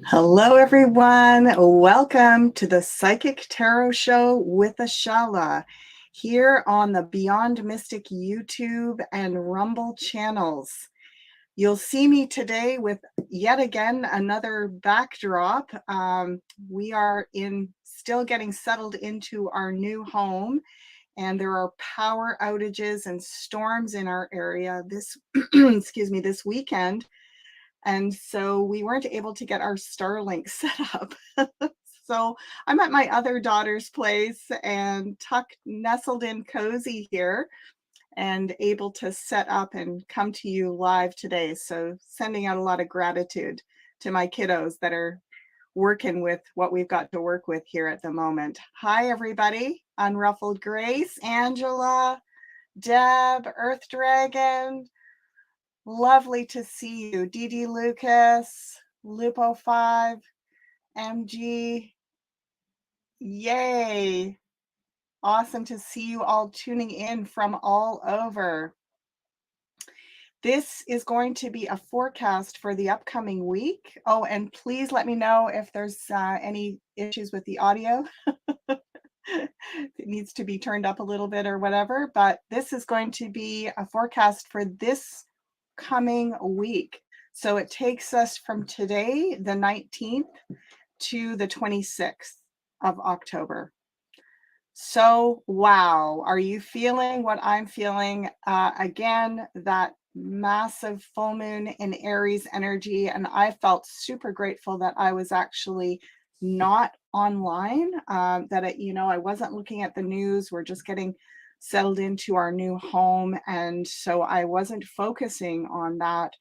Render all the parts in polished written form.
Hello, everyone. Welcome to the Psychic Tarot Show with Ashala here on the Beyond Mystic YouTube and Rumble channels. You'll see me today with yet again another backdrop. We are still getting settled into our new home, and there are power outages and storms in our area this excuse me, this weekend. And so we weren't able to get our Starlink set up. So I'm at my other daughter's place and nestled in cozy here and able to set up and come to you live today. So sending out a lot of gratitude to my kiddos that are working with what we've got to work with here at the moment. Hi, everybody. Unruffled Grace, Angela, Deb, Earth Dragon. Lovely to see you. Dee Lucas, Lupo5, MG. Yay. Awesome to see you all tuning in from all over. This is going to be a forecast for the upcoming week. Oh, and please let me know if there's any issues with the audio. It needs to be turned up a little bit or whatever, but this is going to be a forecast for this coming week. So it takes us from today, the 19th, to the 26th of October. So, wow, are you feeling what I'm feeling? Again, that massive full moon in Aries energy. And I felt super grateful that I was actually not online, I wasn't looking at the news. We're just getting settled into our new home. And so I wasn't focusing on that.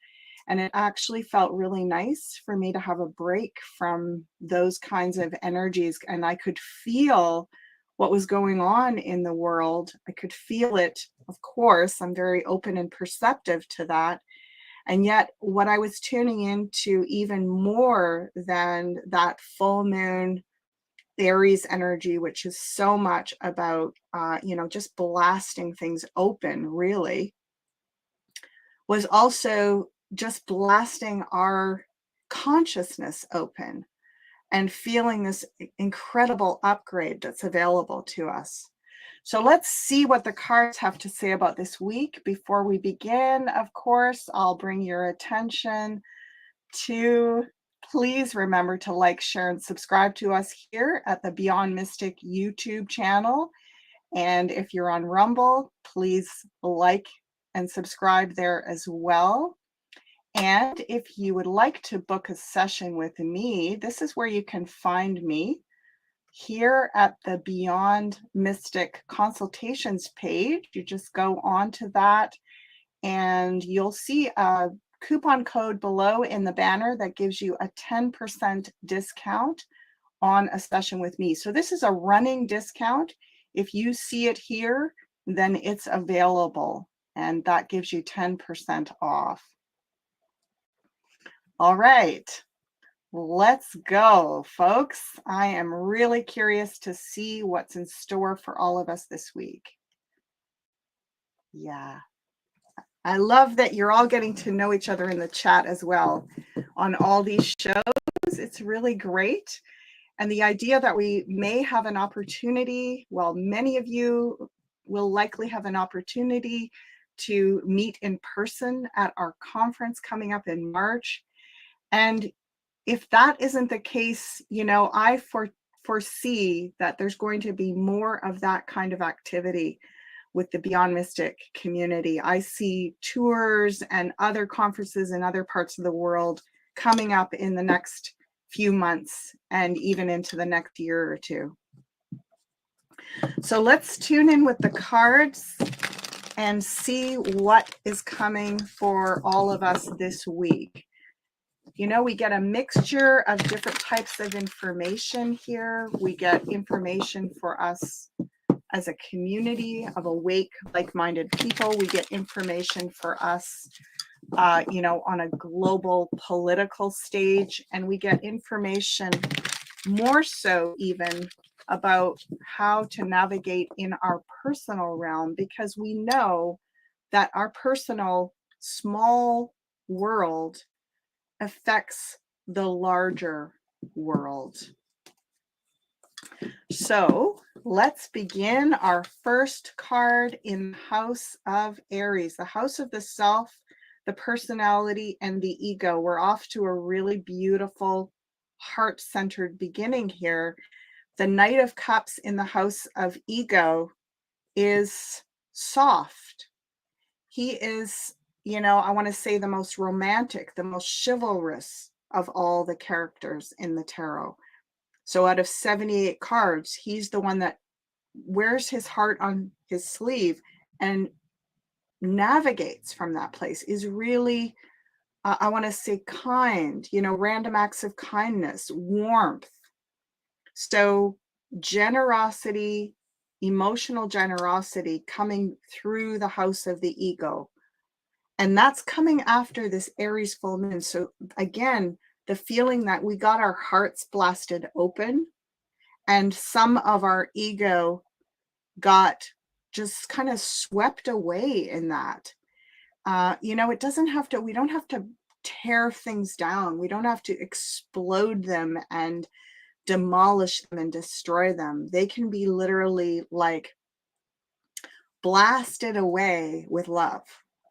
And it actually felt really nice for me to have a break from those kinds of energies. And I could feel what was going on in the world. I could feel it, of course. I'm very open and perceptive to that. And yet, what I was tuning into even more than that full moon Aries energy, which is so much about, just blasting things open, really, was also just blasting our consciousness open and feeling this incredible upgrade that's available to us. So let's see what the cards have to say about this week. Before we begin, of course, I'll bring your attention to, please remember to like, share, and subscribe to us here at the Beyond Mystic YouTube channel. And if you're on Rumble, please like and subscribe there as well. And if you would like to book a session with me, this is where you can find me here at the Beyond Mystic consultations page. You just go on to that and you'll see a coupon code below in the banner that gives you a 10% discount on a session with me. So this is a running discount. If you see it here, then it's available, and that gives you 10% off. All right, let's go, folks. I am really curious to see what's in store for all of us this week. Yeah. I love that you're all getting to know each other in the chat as well on all these shows. It's really great. And the idea that we may have an opportunity, well, many of you will likely have an opportunity to meet in person at our conference coming up in March. And if that isn't the case, I foresee that there's going to be more of that kind of activity with the Beyond Mystic community. I see tours and other conferences in other parts of the world coming up in the next few months and even into the next year or two. So let's tune in with the cards and see what is coming for all of us this week. We get a mixture of different types of information here. We get information for us as a community of awake, like-minded people. We get information for us, on a global political stage, and we get information more so even about how to navigate in our personal realm, because we know that our personal small world affects the larger world. So let's begin our first card in the house of Aries, the house of the self, the personality, and the ego. We're off to a really beautiful heart-centered beginning here. The Knight of Cups in the house of ego is soft. He is, I want to say the most romantic, the most chivalrous of all the characters in the tarot. So out of 78 cards, he's the one that wears his heart on his sleeve and navigates from that place, is really, I want to say kind, random acts of kindness, warmth. So generosity, emotional generosity coming through the house of the ego. And that's coming after this Aries full moon. So again, the feeling that we got our hearts blasted open and some of our ego got just kind of swept away in that. It doesn't have to, we don't have to tear things down. We don't have to explode them and demolish them and destroy them. They can be literally like blasted away with love,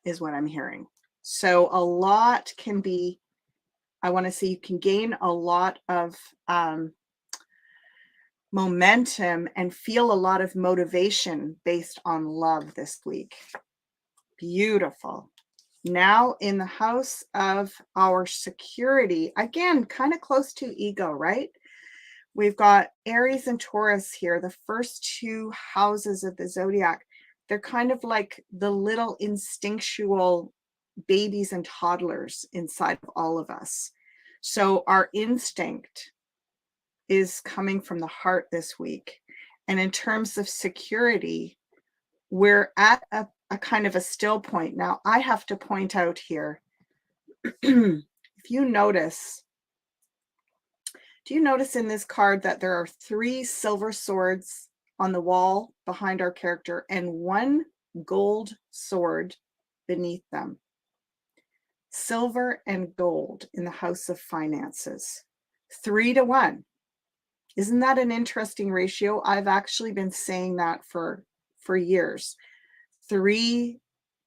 is what I'm hearing. So a lot can be, I want to say you can gain a lot of momentum and feel a lot of motivation based on love this week. Beautiful. Now in the house of our security, again, kind of close to ego, right? We've got Aries and Taurus here, the first two houses of the zodiac. They're kind of like the little instinctual babies and toddlers inside of all of us. So our instinct is coming from the heart this week. And in terms of security, we're at a kind of a still point. Now, I have to point out here, if you notice, do you notice in this card that there are 3 silver swords on the wall behind our character and 1 gold sword beneath them? Silver and gold in the house of finances, 3 to 1. Isn't that an interesting ratio? I've actually been saying that for years. 3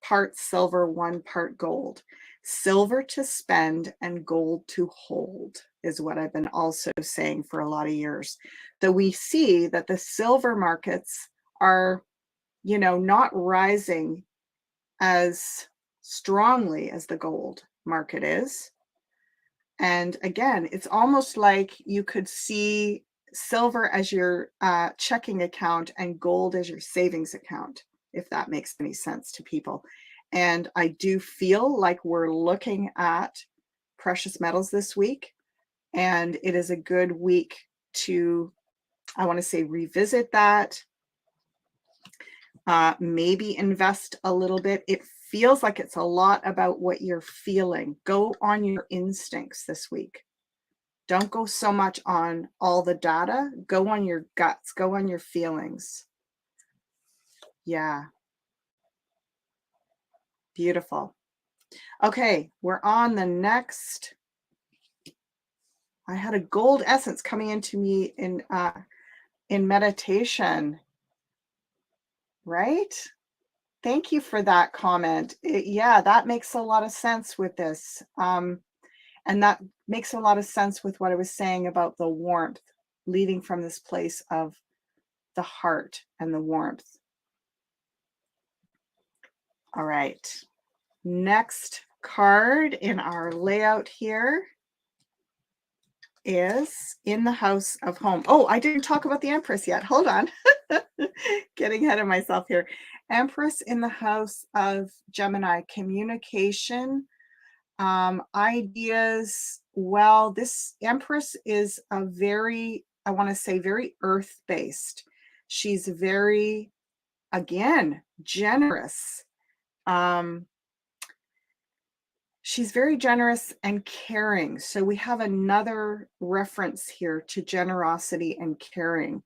parts silver, 1 part gold. Silver to spend and gold to hold is what I've been also saying for a lot of years. Though we see that the silver markets are, not rising as strongly as the gold market is. And again, it's almost like you could see silver as your checking account and gold as your savings account, if that makes any sense to people. And I do feel like we're looking at precious metals this week, and it is a good week to, I want to say, revisit that, maybe invest a little bit. It feels like it's a lot about what you're feeling. Go on your instincts this week. Don't go so much on all the data. Go on your guts. Go on your feelings. Yeah. Beautiful. Okay, we're on the next. I had a gold essence coming into me in meditation. Right? Thank you for that comment. Yeah, that makes a lot of sense with this. And that makes a lot of sense with what I was saying about the warmth, leading from this place of the heart and the warmth. All right. Next card in our layout here is in the house of home. Oh, I didn't talk about the Empress yet. Hold on. Getting ahead of myself here. Empress in the house of Gemini, communication, ideas. Well, this Empress is a very, I want to say, very earth-based. She's very, again, generous. She's very generous and caring. So we have another reference here to generosity and caring.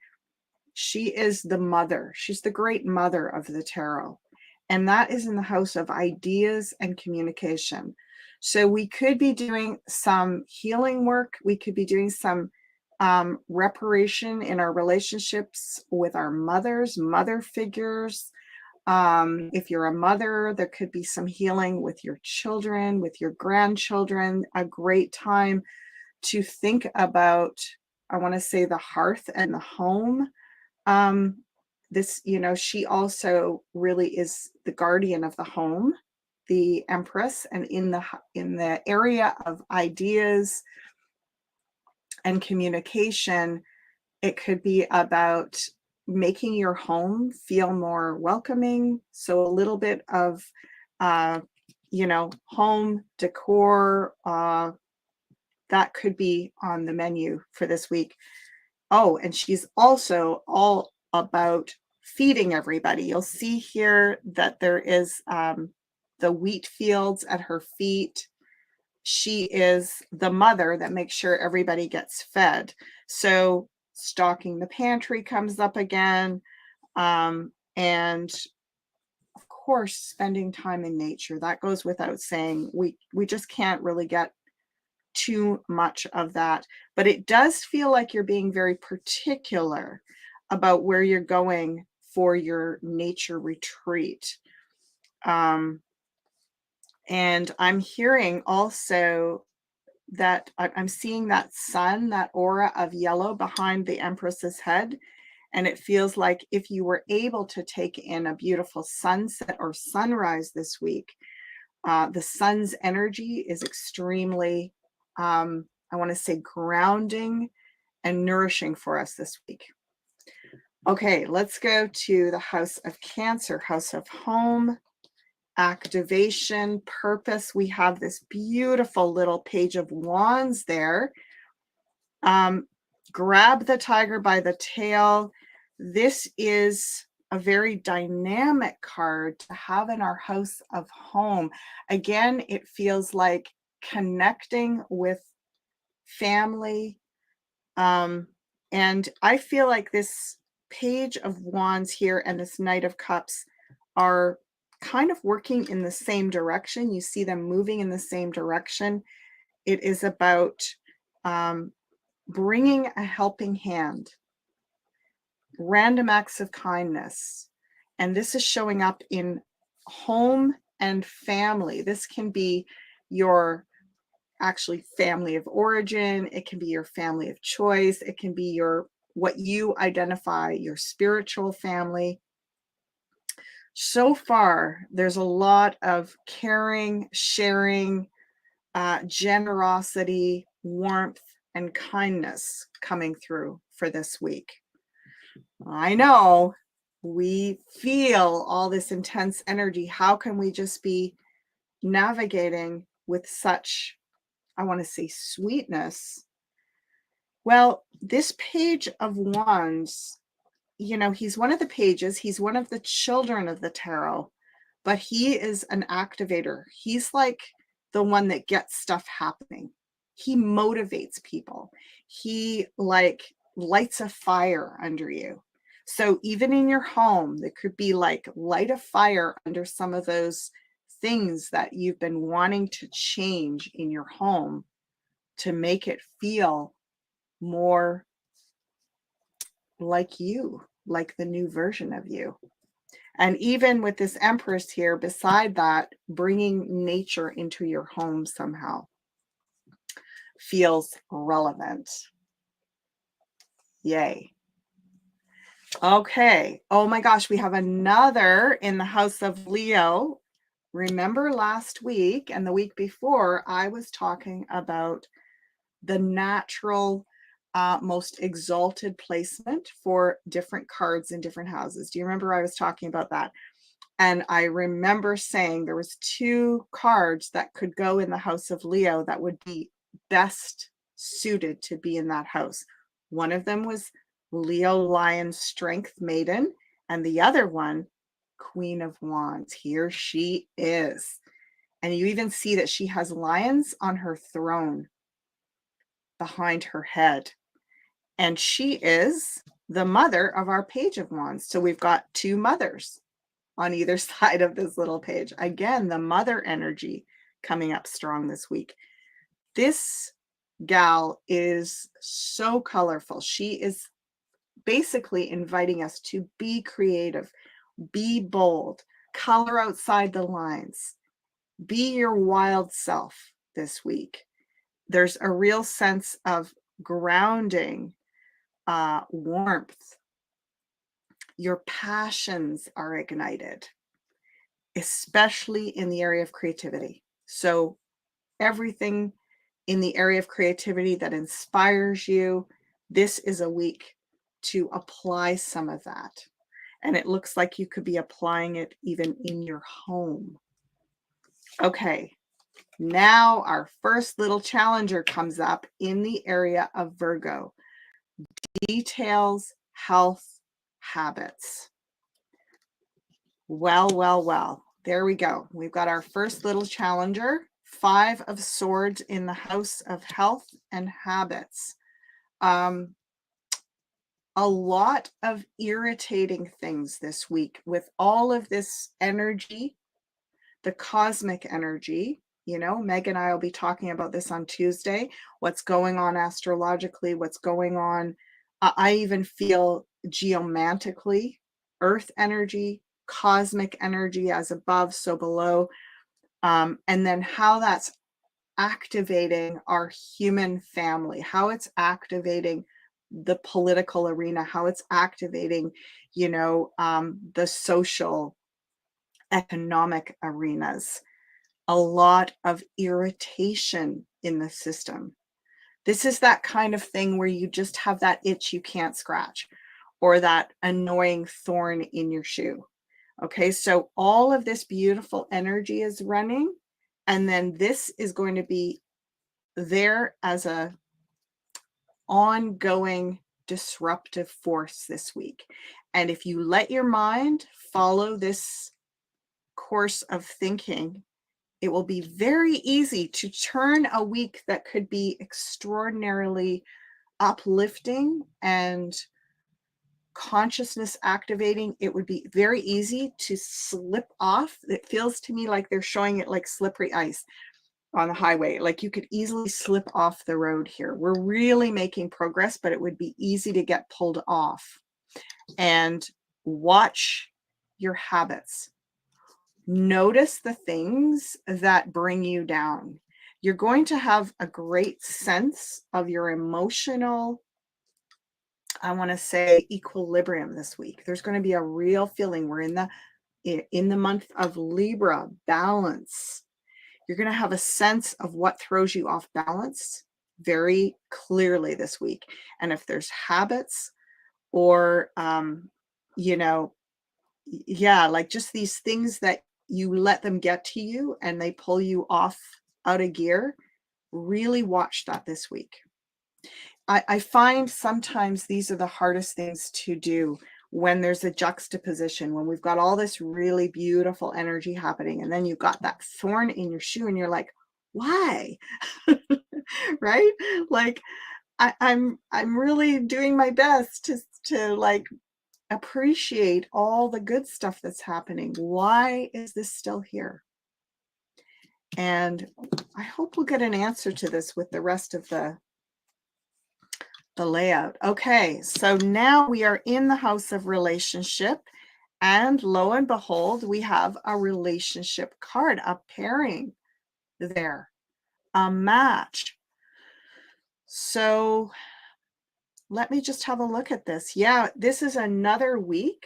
She is the mother. She's the great mother of the tarot. And that is in the house of ideas and communication. So we could be doing some healing work. We could be doing some reparation in our relationships with our mothers, mother figures. If you're a mother, there could be some healing with your children, with your grandchildren. A great time to think about, I want to say, the hearth and the home. This, she also really is the guardian of the home, the Empress, and in the area of ideas and communication, it could be about making your home feel more welcoming. So a little bit of, home decor, that could be on the menu for this week. Oh, and she's also all about feeding everybody. You'll see here that there is the wheat fields at her feet. She is the mother that makes sure everybody gets fed. So stocking the pantry comes up again. And of course, spending time in nature. That goes without saying. We just can't really get too much of that, but it does feel like you're being very particular about where you're going for your nature retreat. And I'm hearing also that I'm seeing that sun, that aura of yellow behind the Empress's head. And it feels like if you were able to take in a beautiful sunset or sunrise this week, the sun's energy is extremely, I want to say, grounding and nourishing for us this week. Okay, let's go to the house of Cancer, house of home, activation, purpose. We have this beautiful little page of wands there. Grab the tiger by the tail. This is a very dynamic card to have in our house of home. Again, it feels like connecting with family. And I feel like this page of wands here and this knight of cups are kind of working in the same direction. You see them moving in the same direction. It is about bringing a helping hand, random acts of kindness. And this is showing up in home and family. This can be your actually family of origin. It can be your family of choice. It can be what you identify, your spiritual family. So far, there's a lot of caring, sharing, generosity, warmth, and kindness coming through for this week. I know we feel all this intense energy. How can we just be navigating with such, I want to say, sweetness? Well, this page of wands, he's one of the pages, he's one of the children of the tarot, but he is an activator. He's like the one that gets stuff happening. He motivates people. He lights a fire under you. So even in your home, there could be like light a fire under some of those things that you've been wanting to change in your home to make it feel more like you, like the new version of you. And even with this Empress here, beside that, bringing nature into your home somehow feels relevant. Yay. Okay. Oh my gosh, we have another in the house of Leo. Remember last week and the week before, I was talking about the natural, most exalted placement for different cards in different houses. Do you remember I was talking about that? And I remember saying there was 2 cards that could go in the house of Leo that would be best suited to be in that house. One of them was Leo Lion Strength Maiden, and the other one, Queen of Wands. Here she is. And you even see that she has lions on her throne behind her head. And she is the mother of our page of wands. So we've got 2 mothers on either side of this little page. Again, the mother energy coming up strong this week. This gal is so colorful. She is basically inviting us to be creative, be bold, color outside the lines, be your wild self this week. There's a real sense of grounding, warmth. Your passions are ignited, especially in the area of creativity. So everything in the area of creativity that inspires you, this is a week to apply some of that. And it looks like you could be applying it even in your home. Okay, now our first little challenger comes up in the area of Virgo. Details, health, habits. Well. There we go. We've got our first little challenger. 5 of Swords in the house of health and habits. A lot of irritating things this week with all of this energy, the cosmic energy. You know, Meg and I will be talking about this on Tuesday. What's going on astrologically, what's going on. I even feel geomantically, earth energy, cosmic energy as above, so below. And then how that's activating our human family, how it's activating the political arena, how it's activating, the social, economic arenas. A lot of irritation in the system. This is that kind of thing where you just have that itch you can't scratch, or that annoying thorn in your shoe. Okay, so all of this beautiful energy is running, and then this is going to be there as a ongoing disruptive force this week. And if you let your mind follow this course of thinking, it will be very easy to turn a week that could be extraordinarily uplifting and consciousness activating. It would be very easy to slip off. It feels to me like they're showing it like slippery ice on the highway. Like you could easily slip off the road here. We're really making progress, but it would be easy to get pulled off. And watch your habits. Notice the things that bring you down. You're going to have a great sense of your emotional, I want to say, equilibrium this week. There's going to be a real feeling. We're in the month of Libra, balance. You're going to have a sense of what throws you off balance very clearly this week. And if there's habits or, like just these things that you let them get to you and they pull you off out of gear, really watch that this week. I find sometimes these are the hardest things to do when there's a juxtaposition, when we've got all this really beautiful energy happening, and then you've got that thorn in your shoe and you're like, why? Right? Like I'm really doing my best to like appreciate all the good stuff that's happening. Why is this still here? And I hope we'll get an answer to this with the rest of the layout. Okay, so now we are in the house of relationship, and lo and behold, we have a relationship card, a pairing there, a match. So let me just have a look at this. Yeah, this is another week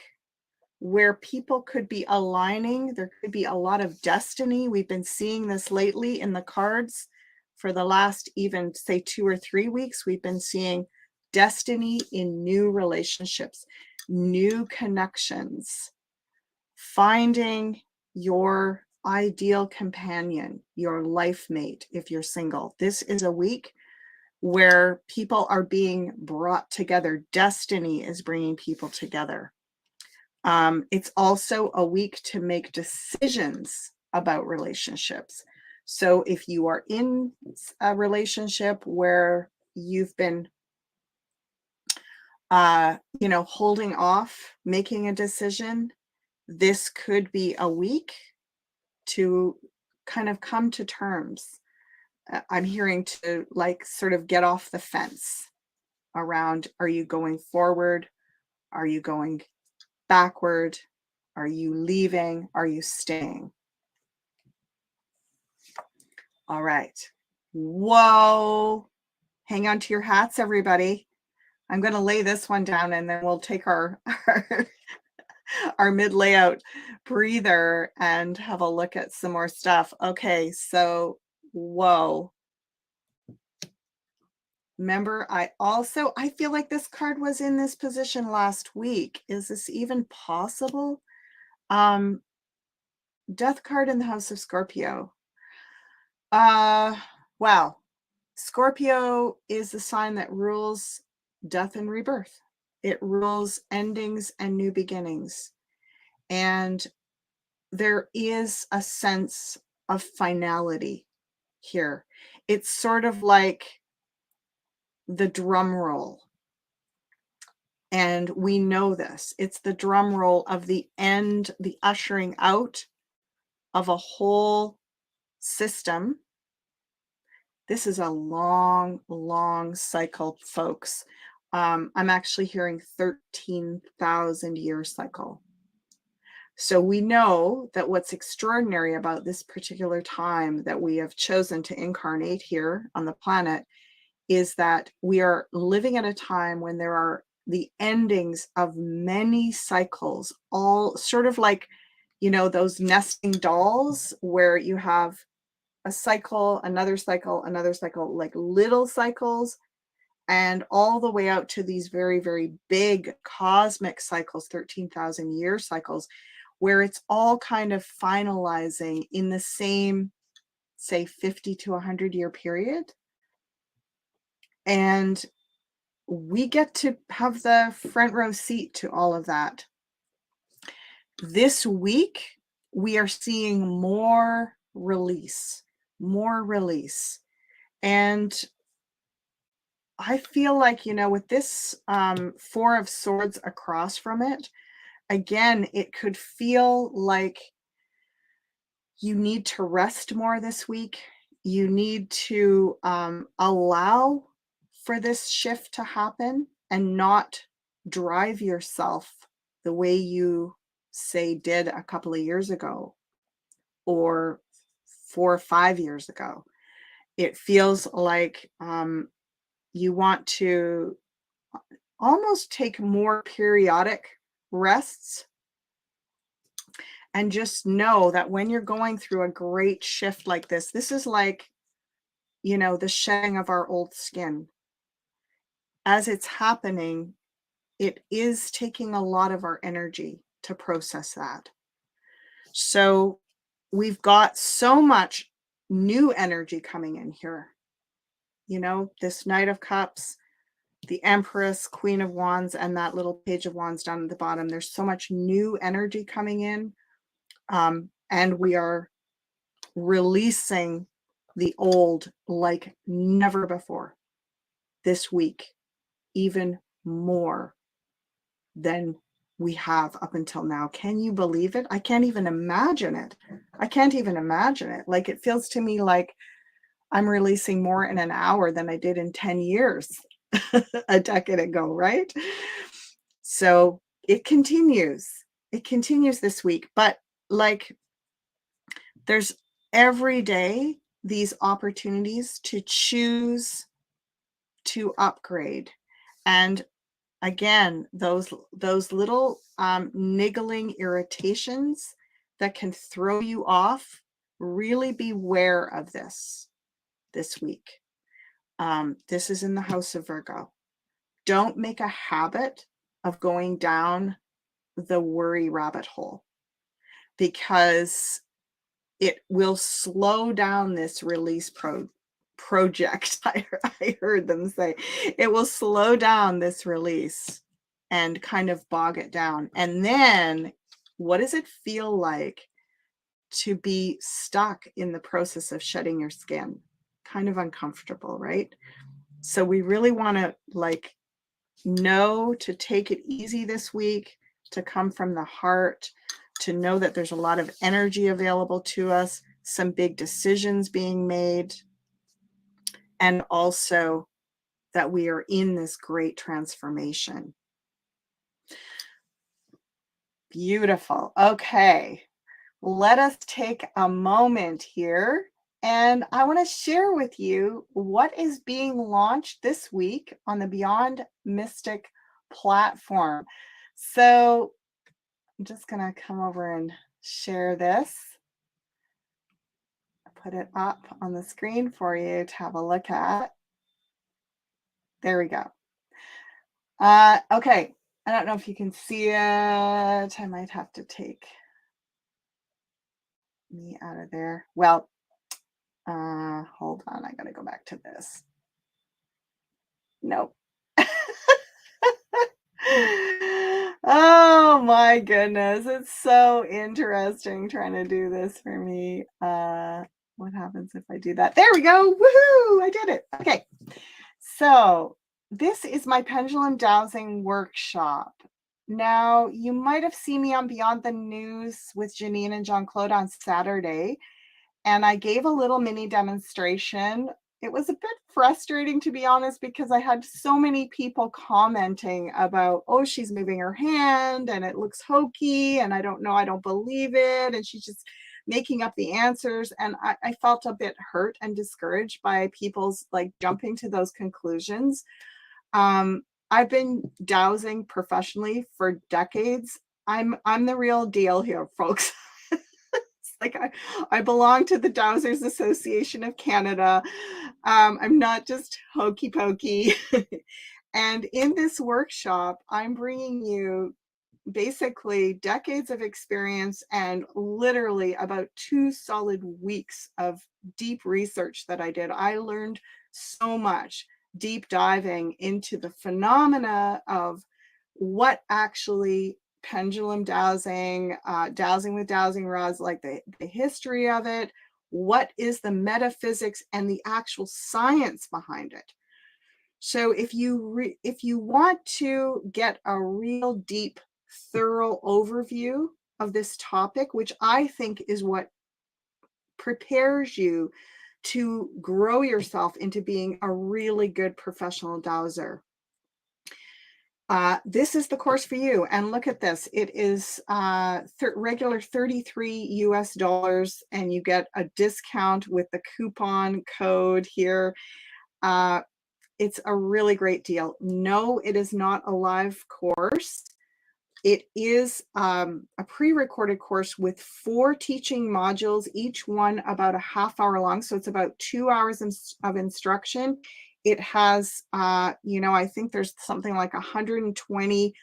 where people could be aligning. There could be a lot of destiny. We've been seeing this lately in the cards for the last even say 2 or 3 weeks. We've been seeing destiny in new relationships, new connections, finding your ideal companion, your life mate if you're single. This is a week where people are being brought together. Destiny is bringing people together. It's also a week to make decisions about relationships. So if you are in a relationship where you've been holding off making a decision, this could be a week to kind of come to terms. I'm hearing to like sort of get off the fence around, are you going forward? Are you going backward? Are you leaving? Are you staying? All right. Whoa. Hang on to your hats, everybody. I'm going to lay this one down and then we'll take our mid layout breather and have a look at some more stuff. Okay, so whoa. Remember, I feel like this card was in this position last week. Is this even possible? Death card in the house of Scorpio. Wow. Scorpio is the sign that rules death and rebirth. It rules endings and new beginnings. And there is a sense of finality here. It's sort of like the drum roll. And we know this. It's the drum roll of the end, the ushering out of a whole system. This is a long, long cycle, folks. I'm actually hearing 13,000 year cycle. So we know that what's extraordinary about this particular time that we have chosen to incarnate here on the planet is that we are living at a time when there are the endings of many cycles, all sort of like, you know, those nesting dolls where you have a cycle, another cycle, another cycle, like little cycles, and all the way out to these very, very big cosmic cycles, 13,000 year cycles, where it's all kind of finalizing in the same, say, 50 to 100 year period. And we get to have the front row seat to all of that. This week, we are seeing more release. And I feel like, you know, with this Four of Swords across from it, again, it could feel like you need to rest more this week. You need to allow for this shift to happen and not drive yourself the way you, say, did a couple of years ago or 4 or 5 years ago. It feels like you want to almost take more periodic rests and just know that when you're going through a great shift like this is like, you know, the shedding of our old skin. As it's happening, it is taking a lot of our energy to process that. So we've got so much new energy coming in here. You know, this Knight of Cups, the Empress, Queen of Wands, and that little Page of Wands down at the bottom. There's so much new energy coming in. And we are releasing the old like never before this week, even more than we have up until now. Can you believe it? I can't even imagine it. Like, it feels to me like I'm releasing more in an hour than I did in 10 years a decade ago, right? So it continues this week, but like there's every day these opportunities to choose to upgrade. And again, those little niggling irritations that can throw you off, really beware of this week. This is in the house of Virgo. Don't make a habit of going down the worry rabbit hole, because it will slow down this release project. I heard them say it will slow down this release and kind of bog it down. And then what does it feel like to be stuck in the process of shedding your skin? Kind of uncomfortable, right? So we really want to like know to take it easy this week, to come from the heart, to know that there's a lot of energy available to us, some big decisions being made, and also that we are in this great transformation. Beautiful. Okay. Let us take a moment here, and I want to share with you what is being launched this week on the Beyond Mystic platform. So I'm just going to come over and share this, put it up on the screen for you to have a look at. There we go. Okay. I don't know if you can see it. I might have to take me out of there. Well, hold on. I got to go back to this. Nope. Oh my goodness. It's so interesting trying to do this for me. What happens if I do that? There we go. Woohoo! I did it. Okay. So this is my pendulum dowsing workshop. Now, you might have seen me on Beyond the News with Janine and Jean-Claude on Saturday, and I gave a little mini demonstration. It was a bit frustrating, to be honest, because I had so many people commenting about, oh, she's moving her hand and it looks hokey and I don't know, I don't believe it. And she's just making up the answers. And I felt a bit hurt and discouraged by people's like jumping to those conclusions. I've been dowsing professionally for decades. I'm the real deal here, folks. Like I belong to the Dowsers Association of Canada. I'm not just hokey pokey. And in this workshop, I'm bringing you basically decades of experience and literally about 2 solid weeks of deep research that I did. I learned so much deep diving into the phenomena of what actually pendulum dowsing, dowsing with dowsing rods, like the history of it, what is the metaphysics and the actual science behind it. So if you want to get a real deep, thorough overview of this topic, which I think is what prepares you to grow yourself into being a really good professional dowser, this is the course for you. And look at this. It is regular $33 US, and you get a discount with the coupon code here. It's a really great deal. No, it is not a live course. It is a pre-recorded course with 4 teaching modules, each one about a half-hour long. So it's about 2 hours of instruction. It has, I think there's something like 120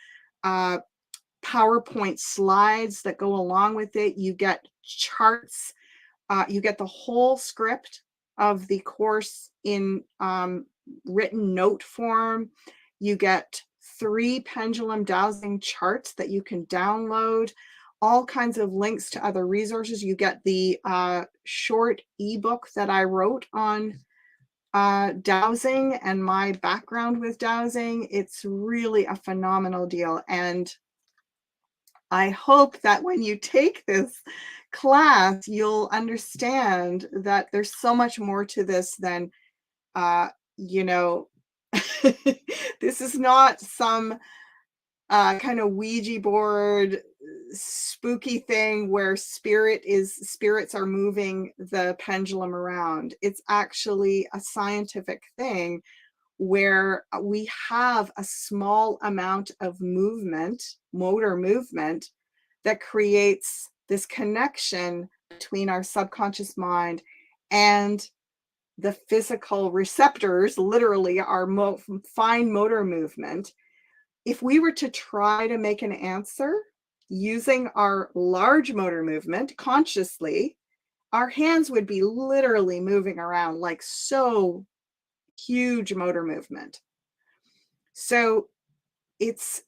PowerPoint slides that go along with it. You get charts. You get the whole script of the course in written note form. You get 3 pendulum dowsing charts that you can download, all kinds of links to other resources. You get the short ebook that I wrote on dowsing and my background with dowsing. It's really a phenomenal deal. And I hope that when you take this class, you'll understand that there's so much more to this than, this is not some kind of Ouija board spooky thing where spirits are moving the pendulum around. It's actually a scientific thing where we have a small amount of movement, motor movement, that creates this connection between our subconscious mind and the physical receptors, literally our fine motor movement. If we were to try to make an answer using our large motor movement consciously, our hands would be literally moving around like so huge motor movement. So it's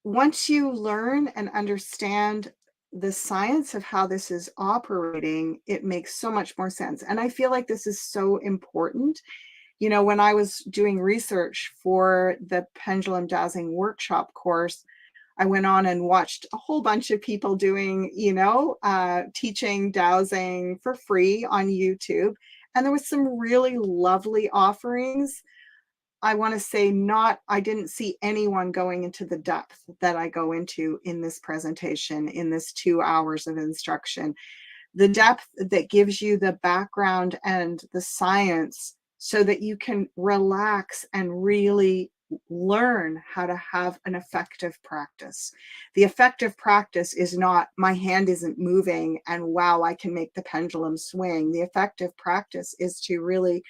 once you learn and understand the science of how this is operating, it makes so much more sense. And I feel like this is so important. When I was doing research for the Pendulum Dowsing workshop course, I went on and watched a whole bunch of people doing, teaching dowsing for free on YouTube. And there was some really lovely offerings. I want to say I didn't see anyone going into the depth that I go into in this presentation, in this 2 hours of instruction. The depth that gives you the background and the science so that you can relax and really learn how to have an effective practice. The effective practice is not my hand isn't moving and wow, I can make the pendulum swing. The effective practice is to really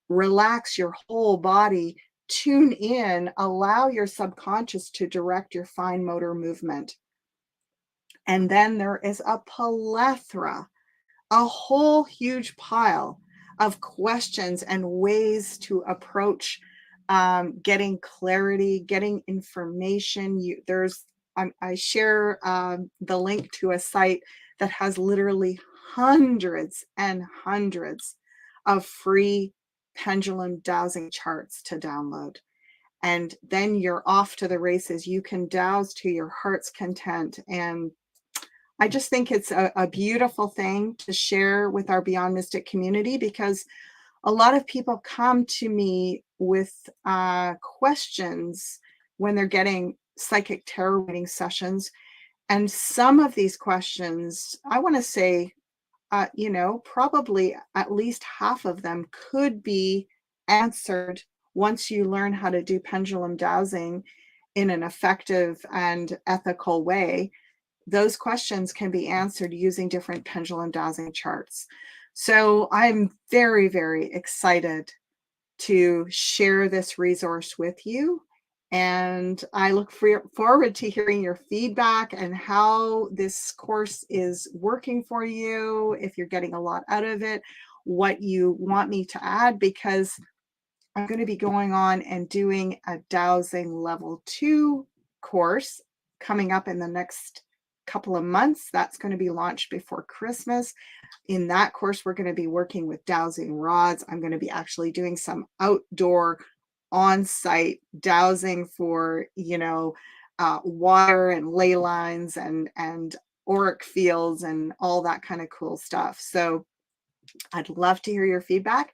relax your whole body, tune in, allow your subconscious to direct your fine motor movement. And then there is a plethora, a whole huge pile of questions and ways to approach getting clarity, getting information. I share the link to a site that has literally hundreds and hundreds of free pendulum dowsing charts to download. And then you're off to the races. You can douse to your heart's content. And I just think it's a beautiful thing to share with our Beyond Mystic community, because a lot of people come to me with questions when they're getting psychic tarot reading sessions. And some of these questions, I want to say, probably at least half of them could be answered once you learn how to do pendulum dowsing in an effective and ethical way. Those questions can be answered using different pendulum dowsing charts. So I'm very, very excited to share this resource with you. And I look forward to hearing your feedback and how this course is working for you, if you're getting a lot out of it, what you want me to add, because I'm going to be going on and doing a dowsing level 2 course coming up in the next couple of months. That's going to be launched before Christmas. In that course, we're going to be working with dowsing rods. I'm going to be actually doing some outdoor on-site dowsing for, water and ley lines and auric fields and all that kind of cool stuff. So I'd love to hear your feedback.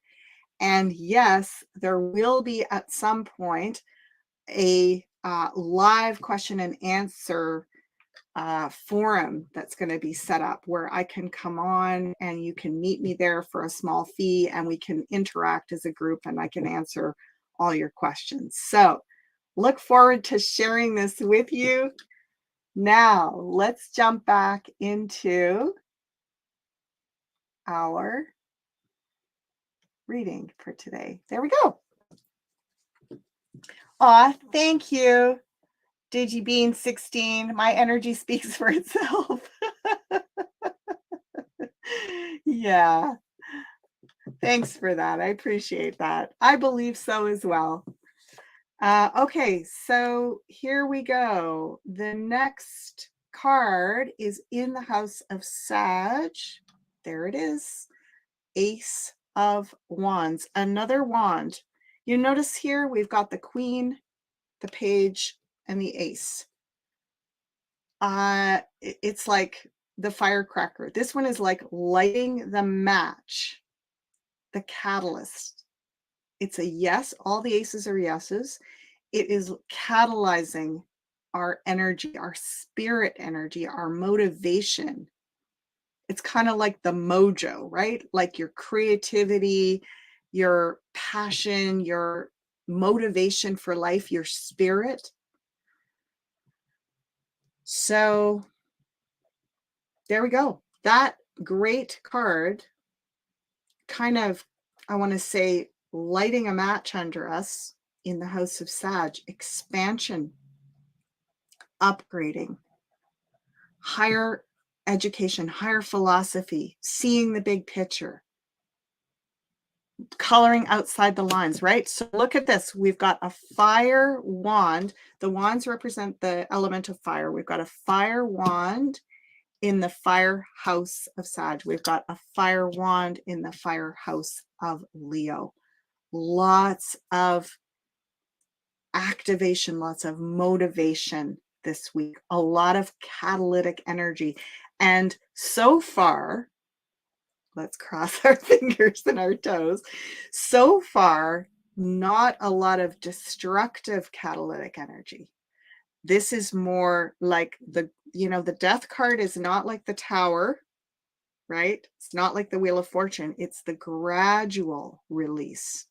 And yes, there will be at some point a live question and answer forum that's going to be set up where I can come on and you can meet me there for a small fee and we can interact as a group and I can answer all your questions. So look forward to sharing this with you. Now let's jump back into our reading for today. There we go. Aw, thank you, DigiBean16. My energy speaks for itself. Yeah. Thanks for that. I appreciate that. I believe so as well. Okay, so here we go. The next card is in the house of Sag. There it is. Ace of Wands. Another wand. You notice here we've got the Queen, the Page, and the Ace. It's like the firecracker. This one is like lighting the match, the catalyst. It's a yes. All the aces are yeses. It is catalyzing our energy, our spirit energy, our motivation. It's kind of like the mojo, right? Like your creativity, your passion, your motivation for life, your spirit. So there we go. That great card kind of, I want to say, lighting a match under us in the house of Sag. Expansion, upgrading, higher education, higher philosophy, seeing the big picture, coloring outside the lines, right? So look at this. We've got a fire wand. The wands represent the element of fire. We've got a fire wand in the fire house of Sag. We've got a fire wand in the fire house of Leo. Lots of activation, lots of motivation, this week, a lot of catalytic energy. And so far, let's cross our fingers and our toes, so far, not a lot of destructive catalytic energy. This is more like the death card is not like the Tower, right? It's not like the Wheel of Fortune. It's the gradual release,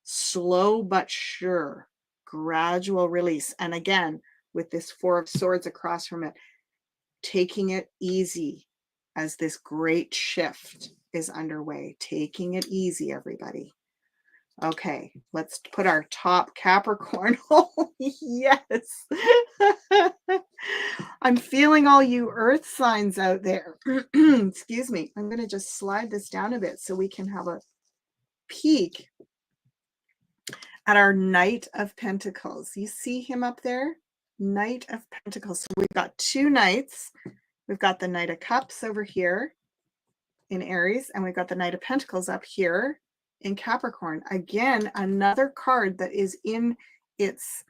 slow but sure, gradual release. And again, with this Four of Swords across from it, taking it easy as this great shift is underway. Taking it easy, everybody. Okay, let's put our top Capricorn. Oh, yes. I'm feeling all you earth signs out there. Excuse me. I'm going to just slide this down a bit so we can have a peek at our Knight of Pentacles. You see him up there? Knight of Pentacles. So we've got two Knights. We've got the Knight of Cups over here in Aries, and we've got the Knight of Pentacles up here in Capricorn. Again, another card that is in its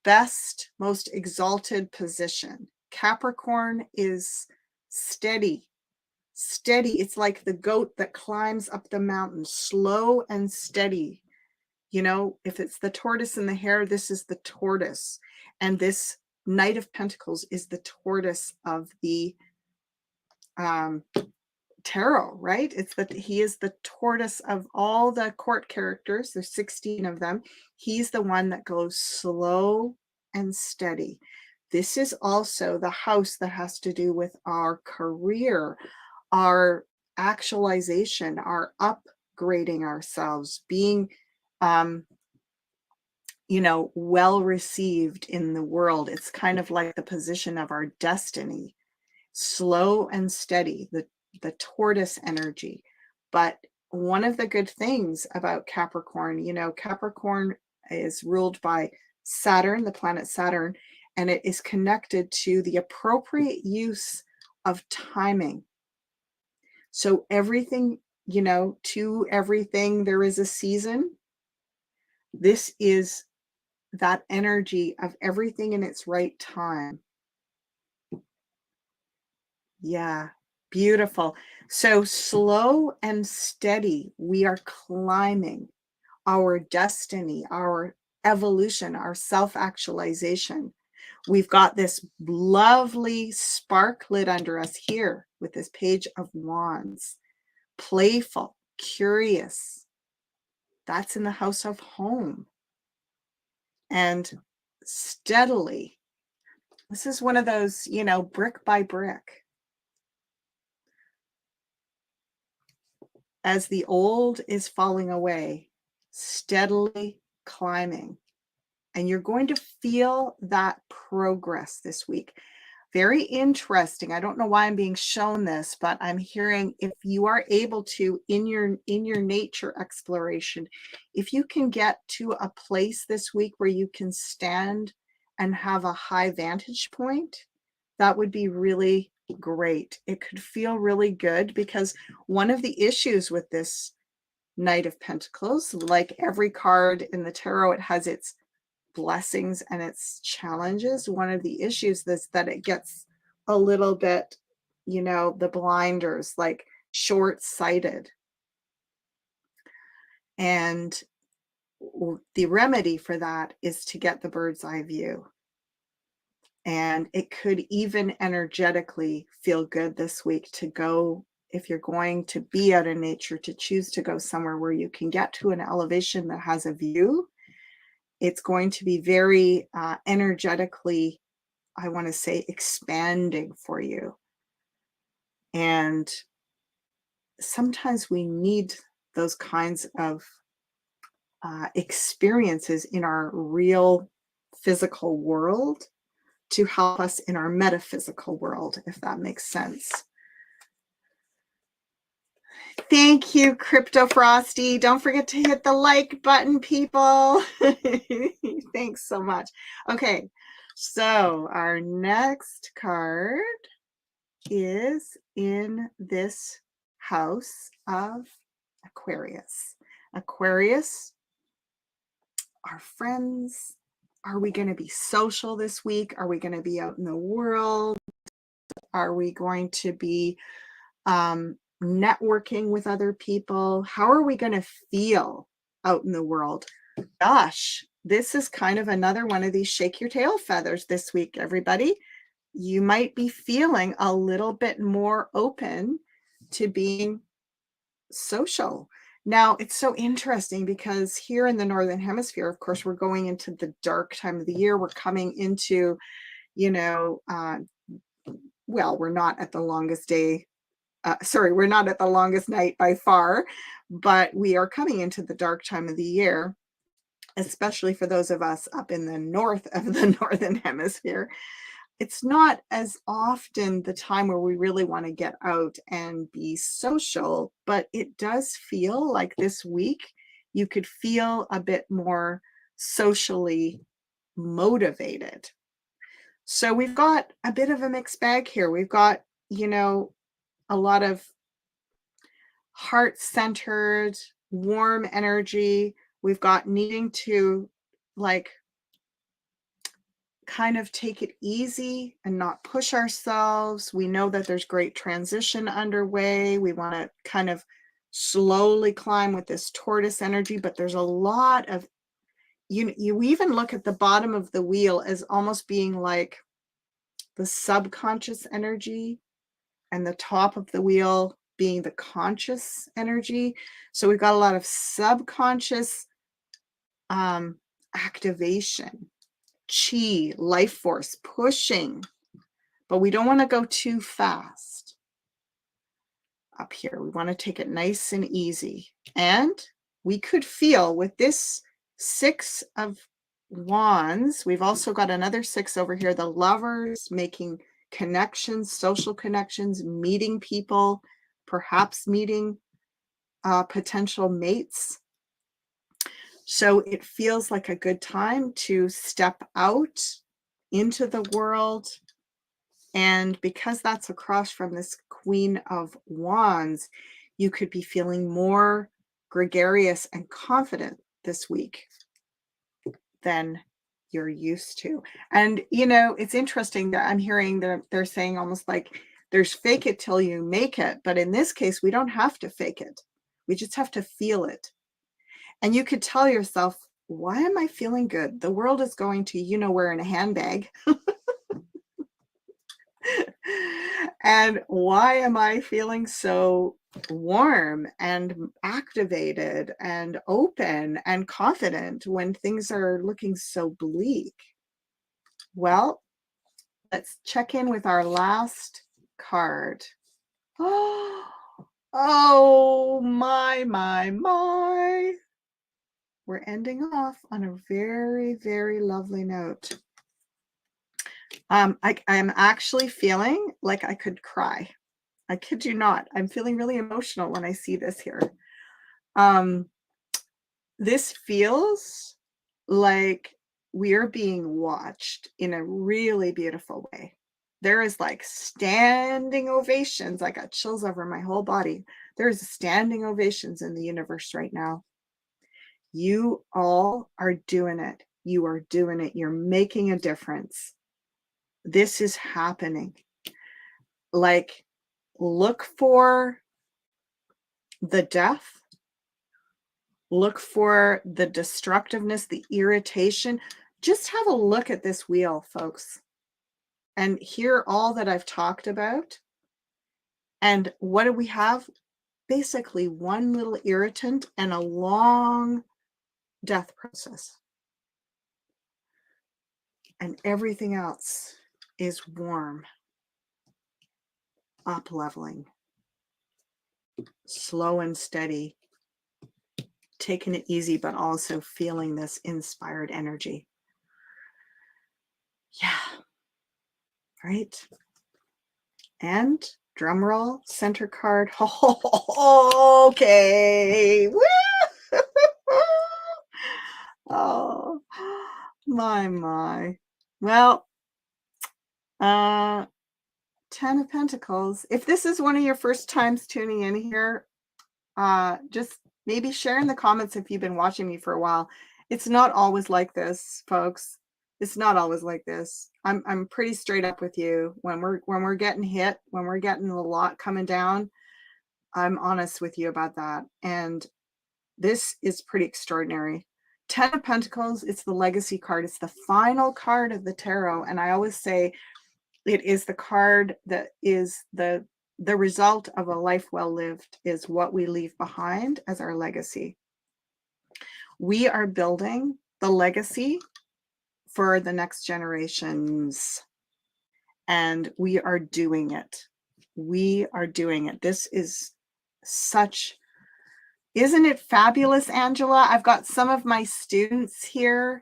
best, most exalted position. Capricorn is steady. Steady. It's like the goat that climbs up the mountain, slow and steady. You know, if it's the tortoise and the hare, this is the tortoise. And this Knight of Pentacles is the tortoise of the tarot, right? He is the tortoise of all the court characters. There's 16 of them. He's the one that goes slow and steady. This is also the house that has to do with our career, our actualization, our upgrading ourselves, being well received in the world. It's kind of like the position of our destiny. Slow and steady, the tortoise energy. But one of the good things about Capricorn, Capricorn is ruled by Saturn, the planet Saturn, and it is connected to the appropriate use of timing. So everything, to everything, there is a season. This is that energy of everything in its right time. Yeah, beautiful. So slow and steady, we are climbing our destiny, our evolution, our self-actualization. We've got this lovely spark lit under us here with this Page of Wands. Playful, curious. That's in the house of home. And steadily. This is one of those, brick by brick. As the old is falling away, steadily climbing. And you're going to feel that progress this week. Very interesting. I don't know why I'm being shown this, but I'm hearing if you are able to, in your nature exploration, if you can get to a place this week where you can stand and have a high vantage point, that would be really great. It could feel really good, because one of the issues with this Knight of Pentacles, like every card in the tarot, it has its blessings and its challenges. One of the issues is that it gets a little bit, the blinders, like short-sighted. And the remedy for that is to get the bird's eye view. And it could even energetically feel good this week to go, if you're going to be out in nature, to choose to go somewhere where you can get to an elevation that has a view. It's going to be very energetically, I want to say, expanding for you. And sometimes we need those kinds of experiences in our real physical world to help us in our metaphysical world, if that makes sense. Thank you, Crypto Frosty. Don't forget to hit the like button, people. Thanks so much. Okay, so our next card is in this house of Aquarius. Aquarius, our friends, Are we going to be social this week? Are we going to be out in the world? Are we going to be networking with other people? How are we going to feel out in the world? Gosh, this is kind of another one of these shake your tail feathers this week, everybody. You might be feeling a little bit more open to being social. Now, it's so interesting because here in the Northern Hemisphere, of course, we're going into the dark time of the year. We're coming into, well, we're not at the longest day. We're not at the longest night by far, but we are coming into the dark time of the year, especially for those of us up in the north of the Northern Hemisphere. It's not as often the time where we really want to get out and be social, but it does feel like this week you could feel a bit more socially motivated. So we've got a bit of a mixed bag here. We've got, a lot of heart-centered, warm energy. We've got needing to kind of take it easy and not push ourselves. We know that there's great transition underway. We want to kind of slowly climb with this tortoise energy, but there's a lot of, you even look at the bottom of the wheel as almost being like the subconscious energy and the top of the wheel being the conscious energy. So we've got a lot of subconscious activation, chi, life force pushing, but we don't want to go too fast up here. We want to take it nice and easy. And we could feel with this 6 of Wands, we've also got another 6 over here, the Lovers, making connections, social connections, meeting people, perhaps meeting potential mates. So it feels like a good time to step out into the world. And because that's across from this Queen of Wands, you could be feeling more gregarious and confident this week than you're used to. And, it's interesting that I'm hearing that they're saying almost like there's fake it till you make it. But in this case, we don't have to fake it. We just have to feel it. And you could tell yourself, why am I feeling good? The world is going to, where in a handbag. And why am I feeling so warm and activated and open and confident when things are looking so bleak? Well, let's check in with our last card. Oh, my. We're ending off on a very, very lovely note. I'm actually feeling like I could cry. I kid you not. I'm feeling really emotional when I see this here. This feels like we're being watched in a really beautiful way. There is like standing ovations. I got chills over my whole body. There's standing ovations in the universe right now. You all are doing it. You are doing it. You're making a difference. This is happening. Like, look for the death. Look for the destructiveness, the irritation. Just have a look at this wheel, folks, and hear all that I've talked about. And what do we have? Basically, one little irritant and a long death process. And everything else is warm, up-leveling, slow and steady, taking it easy, but also feeling this inspired energy. Yeah. Right? And drum roll, center card. Okay. Woo! Oh, my. Well, 10 of Pentacles. If this is one of your first times tuning in here, just maybe share in the comments if you've been watching me for a while. It's not always like this, folks. It's not always like this. I'm pretty straight up with you. When we're getting hit, when we're getting a lot coming down, I'm honest with you about that. And this is pretty extraordinary. 10 of Pentacles, it's the legacy card. It's the final card of the tarot. And I always say it is the card that is the result of a life well lived, is what we leave behind as our legacy. We are building the legacy for the next generations, and we are doing it. We are doing it. This is such, isn't it fabulous, Angela? I've got some of my students here.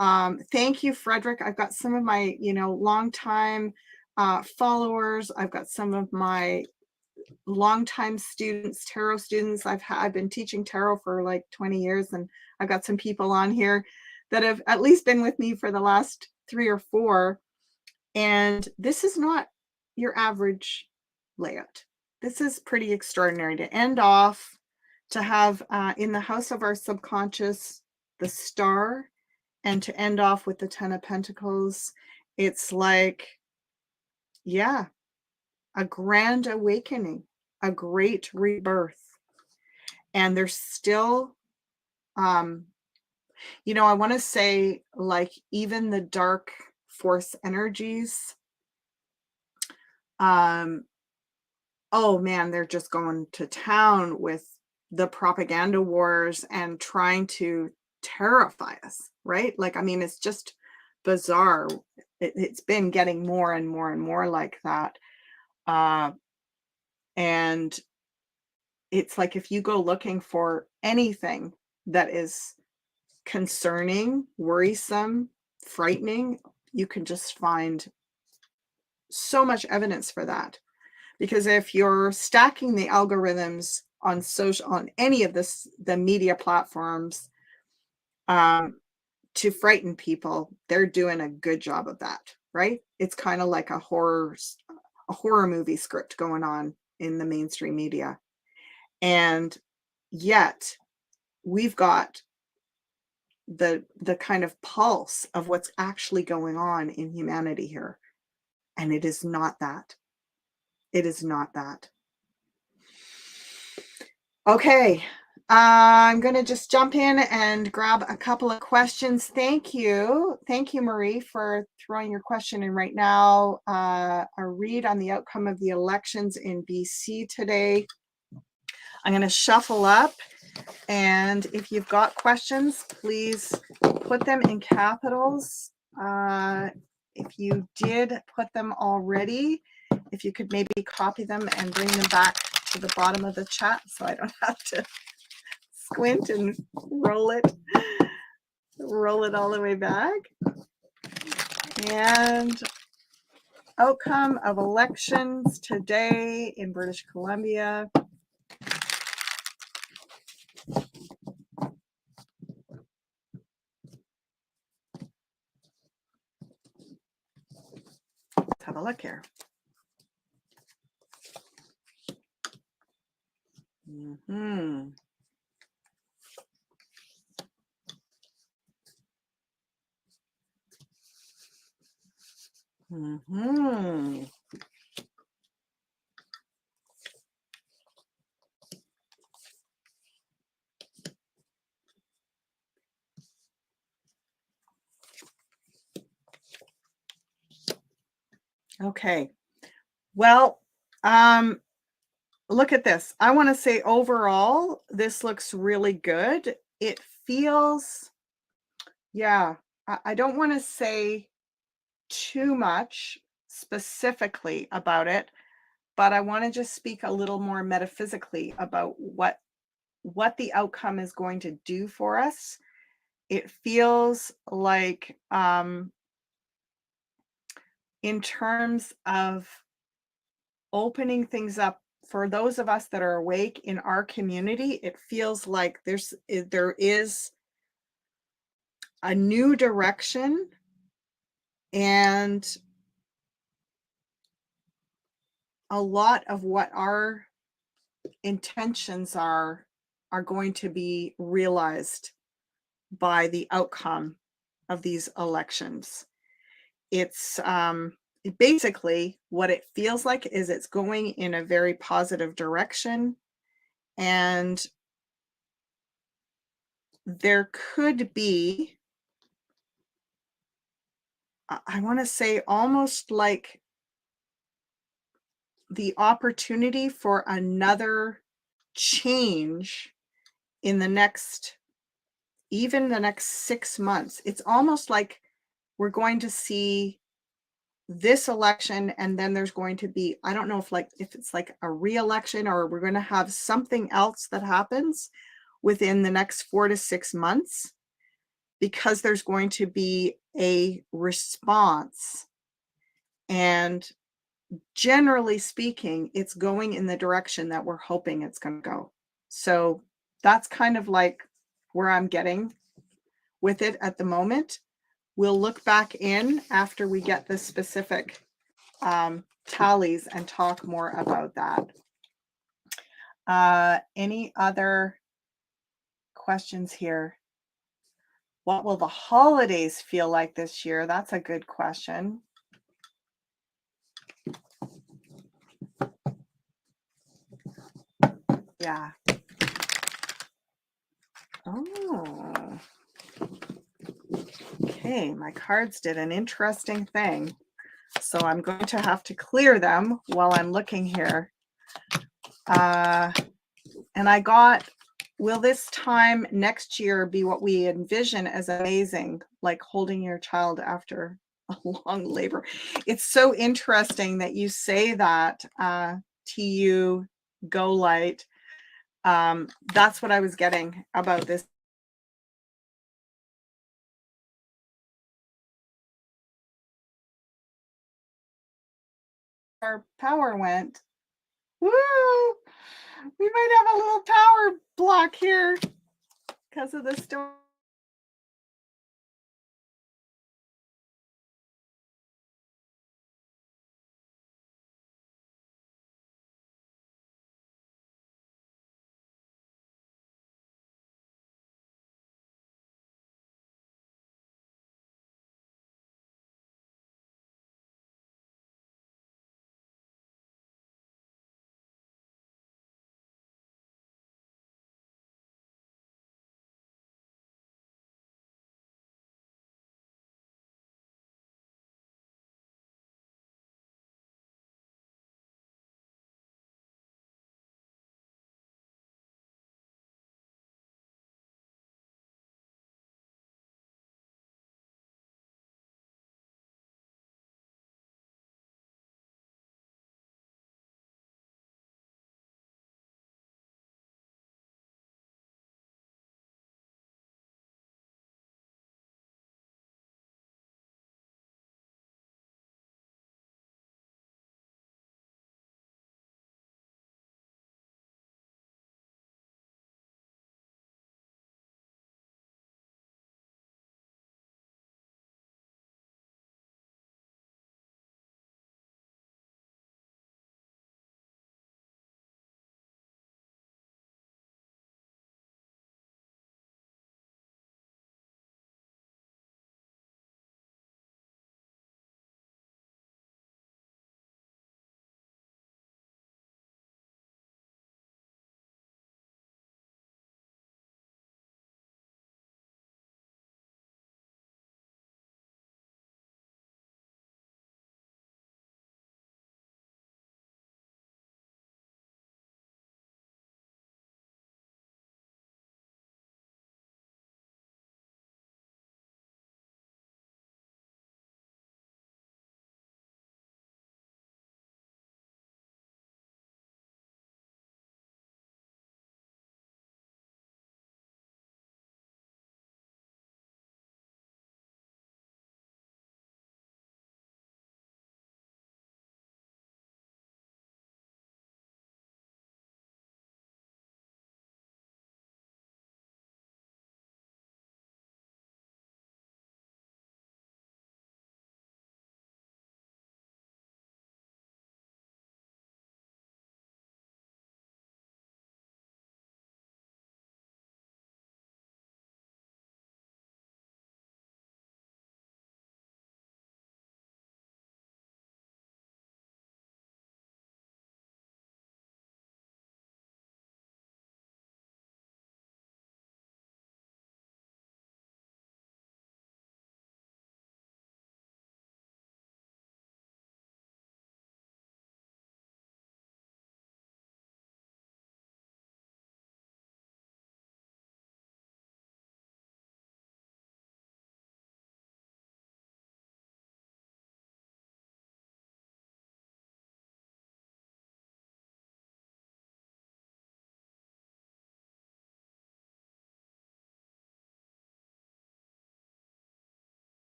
Thank you, Frederick. I've got some of my, longtime followers. I've got some of my longtime students, tarot students. I've been teaching tarot for like 20 years, and I've got some people on here that have at least been with me for the last 3 or 4. And this is not your average layout. This is pretty extraordinary to end off, to have in the house of our subconscious, the star, and to end off with the 10 of Pentacles. It's like, yeah, a grand awakening, a great rebirth. And there's still, I want to say, like, even the dark force energies, oh man, they're just going to town with the propaganda wars and trying to terrify us, right? Like, I mean, it's just bizarre. It's been getting more and more and more like that. And it's like, if you go looking for anything that is concerning, worrisome, frightening, you can just find so much evidence for that. Because if you're stacking the algorithms on any of the media platforms to frighten people, they're doing a good job of that, right? It's kind of like a horror movie script going on in the mainstream media. And yet we've got the kind of pulse of what's actually going on in humanity here. And it is not that. It is not that. Okay. I'm going to just jump in and grab a couple of questions. Thank you. Thank you, Marie, for throwing your question in right now. A read on the outcome of the elections in BC today. I'm going to shuffle up. And if you've got questions, please put them in capitals. If you did put them already, if you could maybe copy them and bring them back to the bottom of the chat so I don't have to squint and roll it all the way back. And outcome of elections today in British Columbia. Let's have a look here. Mm-hmm. Mm-hmm. Okay. Well, look at this. I want to say overall, this looks really good. It feels, yeah, I don't want to say too much specifically about it, but I want to just speak a little more metaphysically about what the outcome is going to do for us. It feels like, in terms of opening things up for those of us that are awake in our community, it feels like there is a new direction, and a lot of what our intentions are going to be realized by the outcome of these elections. It's basically what it feels like is it's going in a very positive direction, and there could be, I want to say, almost like the opportunity for another change in the next, even the next 6 months. It's almost like we're going to see this election, and then there's going to be, I don't know if it's like a re-election, or we're going to have something else that happens within the next 4 to 6 months, because there's going to be a response. And generally speaking, it's going in the direction that we're hoping it's going to go. So that's kind of like where I'm getting with it at the moment. We'll look back in after we get the specific tallies and talk more about that. Any other questions here? What will the holidays feel like this year? That's a good question. Yeah. Oh. Okay, my cards did an interesting thing. So I'm going to have to clear them while I'm looking here. And I got, will this time next year be what we envision as amazing, like holding your child after a long labor? It's so interesting that you say that, TU Go Light. That's what I was getting about this. Our power went. Woo! We might have a little power block here because of the storm.